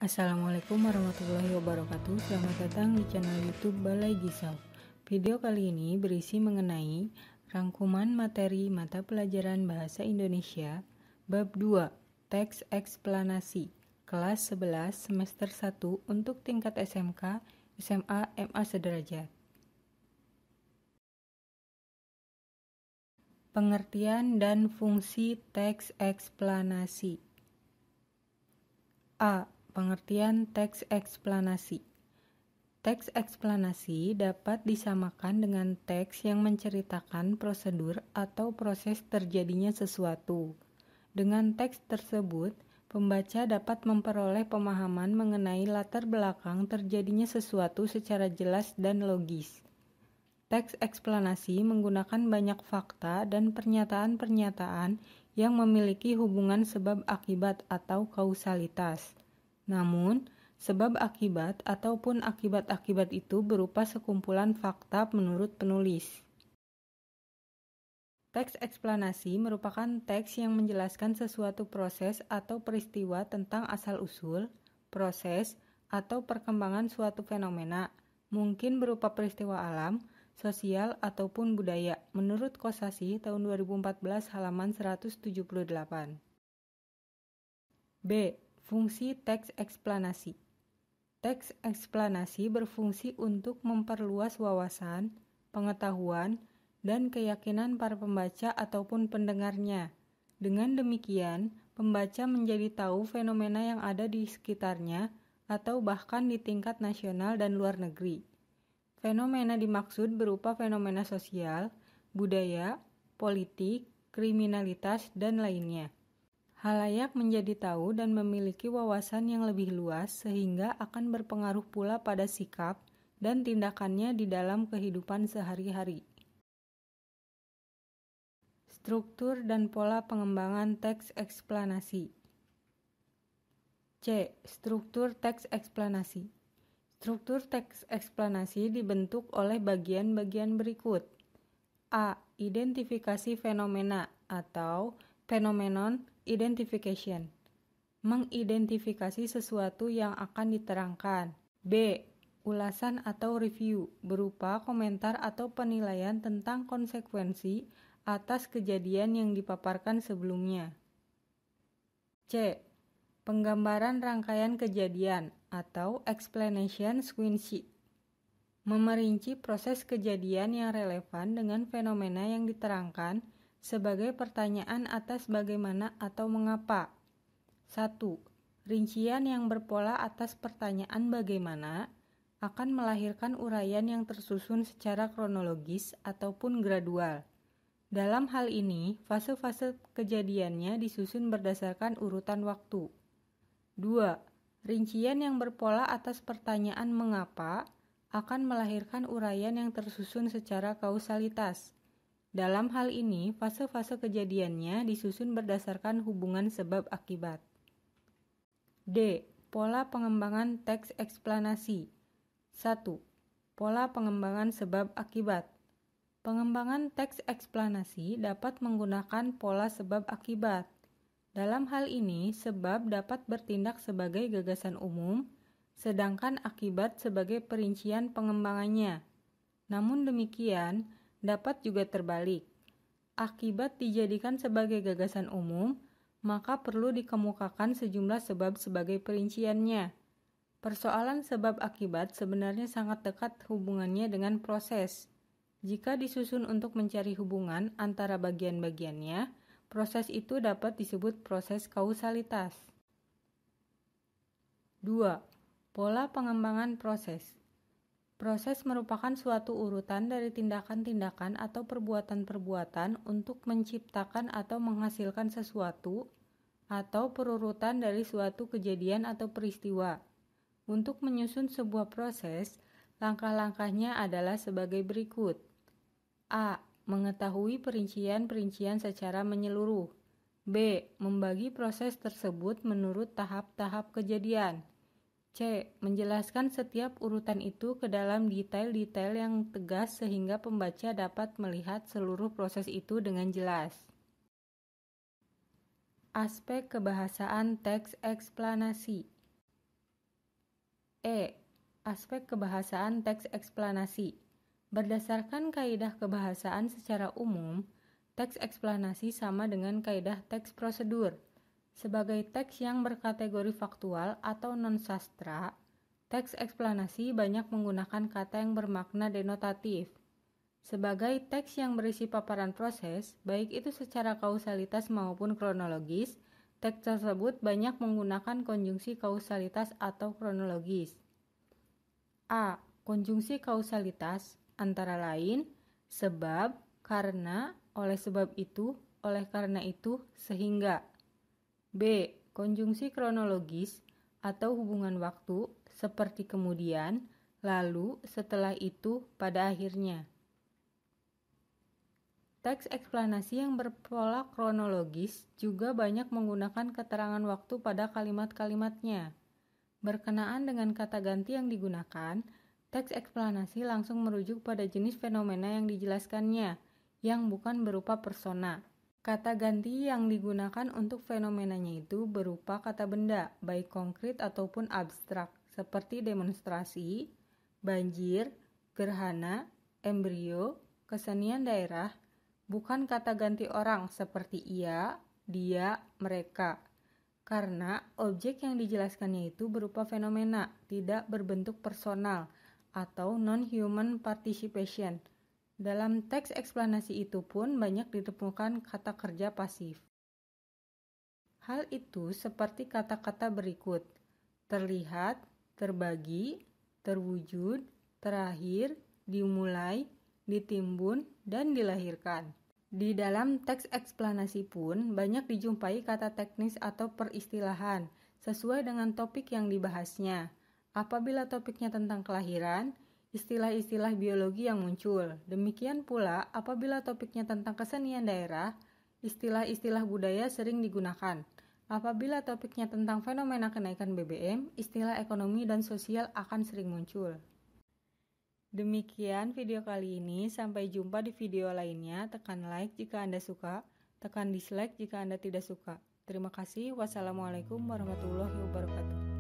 Assalamualaikum warahmatullahi wabarakatuh. Selamat datang di channel YouTube Balai Gisau. Video kali ini berisi mengenai rangkuman materi mata pelajaran Bahasa Indonesia Bab 2, Teks Eksplanasi, kelas 11 semester 1 untuk tingkat SMK, SMA, MA sederajat. Pengertian dan fungsi teks eksplanasi. A. Pengertian teks eksplanasi. Teks eksplanasi dapat disamakan dengan teks yang menceritakan prosedur atau proses terjadinya sesuatu. Dengan teks tersebut, pembaca dapat memperoleh pemahaman mengenai latar belakang terjadinya sesuatu secara jelas dan logis. Teks eksplanasi menggunakan banyak fakta dan pernyataan-pernyataan yang memiliki hubungan sebab akibat atau kausalitas. Namun, sebab akibat ataupun akibat-akibat itu berupa sekumpulan fakta menurut penulis. Teks eksplanasi merupakan teks yang menjelaskan sesuatu proses atau peristiwa tentang asal-usul, proses, atau perkembangan suatu fenomena, mungkin berupa peristiwa alam, sosial, ataupun budaya, menurut Kosasih tahun 2014 halaman 178. B. Fungsi teks eksplanasi. Teks eksplanasi berfungsi untuk memperluas wawasan, pengetahuan, dan keyakinan para pembaca ataupun pendengarnya. Dengan demikian, pembaca menjadi tahu fenomena yang ada di sekitarnya atau bahkan di tingkat nasional dan luar negeri. Fenomena dimaksud berupa fenomena sosial, budaya, politik, kriminalitas, dan lainnya. Halayak menjadi tahu dan memiliki wawasan yang lebih luas sehingga akan berpengaruh pula pada sikap dan tindakannya di dalam kehidupan sehari-hari. Struktur dan pola pengembangan teks eksplanasi. C. Struktur teks eksplanasi. Struktur teks eksplanasi dibentuk oleh bagian-bagian berikut. A. Identifikasi fenomena atau phenomenon identification. Mengidentifikasi sesuatu yang akan diterangkan. B. Ulasan atau review berupa komentar atau penilaian tentang konsekuensi atas kejadian yang dipaparkan sebelumnya. C. Penggambaran rangkaian kejadian atau explanation sequence. Memerinci proses kejadian yang relevan dengan fenomena yang diterangkan sebagai pertanyaan atas bagaimana atau mengapa. 1. Rincian yang berpola atas pertanyaan bagaimana akan melahirkan uraian yang tersusun secara kronologis ataupun gradual. Dalam hal ini, fase-fase kejadiannya disusun berdasarkan urutan waktu. 2. Rincian yang berpola atas pertanyaan mengapa akan melahirkan uraian yang tersusun secara kausalitas. Dalam hal ini, fase-fase kejadiannya disusun berdasarkan hubungan sebab akibat. D. Pola pengembangan teks eksplanasi. 1. Pola pengembangan sebab akibat. Pengembangan teks eksplanasi dapat menggunakan pola sebab akibat. Dalam hal ini, sebab dapat bertindak sebagai gagasan umum, sedangkan akibat sebagai perincian pengembangannya. Namun demikian, dapat juga terbalik. Akibat dijadikan sebagai gagasan umum, maka perlu dikemukakan sejumlah sebab sebagai perinciannya. Persoalan sebab akibat sebenarnya sangat dekat hubungannya dengan proses. Jika disusun untuk mencari hubungan antara bagian-bagiannya, proses itu dapat disebut proses kausalitas. 2. Pola pengembangan proses. Proses merupakan suatu urutan dari tindakan-tindakan atau perbuatan-perbuatan untuk menciptakan atau menghasilkan sesuatu, atau perurutan dari suatu kejadian atau peristiwa. Untuk menyusun sebuah proses, langkah-langkahnya adalah sebagai berikut. A. Mengetahui perincian-perincian secara menyeluruh. B. Membagi proses tersebut menurut tahap-tahap kejadian. C. Menjelaskan setiap urutan itu ke dalam detail-detail yang tegas sehingga pembaca dapat melihat seluruh proses itu dengan jelas. Aspek kebahasaan teks eksplanasi. E. Aspek kebahasaan teks eksplanasi. Berdasarkan kaidah kebahasaan secara umum, teks eksplanasi sama dengan kaidah teks prosedur. Sebagai teks yang berkategori faktual atau non-sastra, teks eksplanasi banyak menggunakan kata yang bermakna denotatif. Sebagai teks yang berisi paparan proses, baik itu secara kausalitas maupun kronologis, teks tersebut banyak menggunakan konjungsi kausalitas atau kronologis. A. Konjungsi kausalitas antara lain sebab, karena, oleh sebab itu, oleh karena itu, sehingga. B. Konjungsi kronologis atau hubungan waktu seperti kemudian, lalu, setelah itu, pada akhirnya. Teks eksplanasi yang berpola kronologis juga banyak menggunakan keterangan waktu pada kalimat-kalimatnya. Berkenaan dengan kata ganti yang digunakan, teks eksplanasi langsung merujuk pada jenis fenomena yang dijelaskannya, yang bukan berupa persona. Kata ganti yang digunakan untuk fenomenanya itu berupa kata benda, baik konkret ataupun abstrak, seperti demonstrasi, banjir, gerhana, embrio, kesenian daerah, bukan kata ganti orang seperti ia, dia, mereka. Karena objek yang dijelaskannya itu berupa fenomena, tidak berbentuk personal atau non-human participation. Dalam teks eksplanasi itu pun banyak ditemukan kata kerja pasif. Hal itu seperti kata-kata berikut: terlihat, terbagi, terwujud, terakhir, dimulai, ditimbun, dan dilahirkan. Di dalam teks eksplanasi pun banyak dijumpai kata teknis atau peristilahan sesuai dengan topik yang dibahasnya. Apabila topiknya tentang kelahiran, istilah-istilah biologi yang muncul. Demikian pula apabila topiknya tentang kesenian daerah, istilah-istilah budaya sering digunakan. Apabila topiknya tentang fenomena kenaikan BBM, istilah ekonomi dan sosial akan sering muncul. Demikian video kali ini, sampai jumpa di video lainnya. Tekan like jika Anda suka, tekan dislike jika Anda tidak suka. Terima kasih. Wassalamualaikum warahmatullahi wabarakatuh.